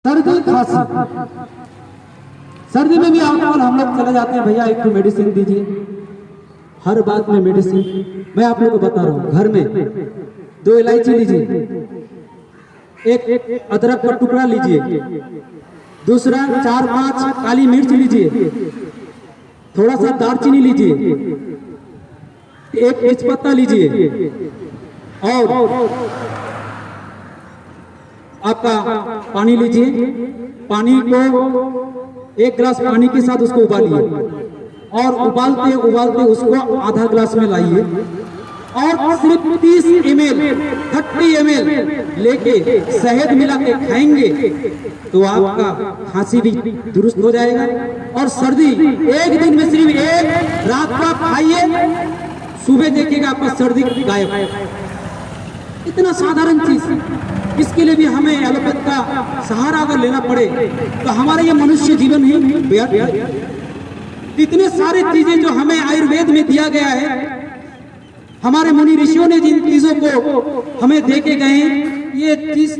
सर्दी खांसी, सर्दी में भी आजकल हम लोग चले जाते हैं, भैया एक तो मेडिसिन दीजिए, हर बात में मेडिसिन। मैं आप लोगों को बता रहा हूँ, घर में 2 इलायची लीजिए, एक अदरक का टुकड़ा लीजिए, दूसरा 4-5 काली मिर्च लीजिए, थोड़ा सा दालचीनी लीजिए, एक तेजपत्ता लीजिए और आपका पानी लीजिए। पानी को 1 गिलास पानी के साथ उसको उबालिए और उबालते उबालते उसको आधा गिलास में लाइए और सिर्फ 30 ml लेके शहद मिला के खाएंगे तो आपका खांसी भी दुरुस्त हो जाएगा। और सर्दी एक दिन में सिर्फ 1 रात का खाइए, सुबह देखिएगा आपका सर्दी गायब। इतना साधारण चीज, इसके लिए भी हमें एलोपैथ का सहारा अगर लेना पड़े तो हमारा ये मनुष्य जीवन ही व्यर्थ है। इतने सारे चीजें जो हमें आयुर्वेद में दिया गया है, हमारे मुनि ऋषियों ने जिन चीजों को हमें दे के गए, ये चीज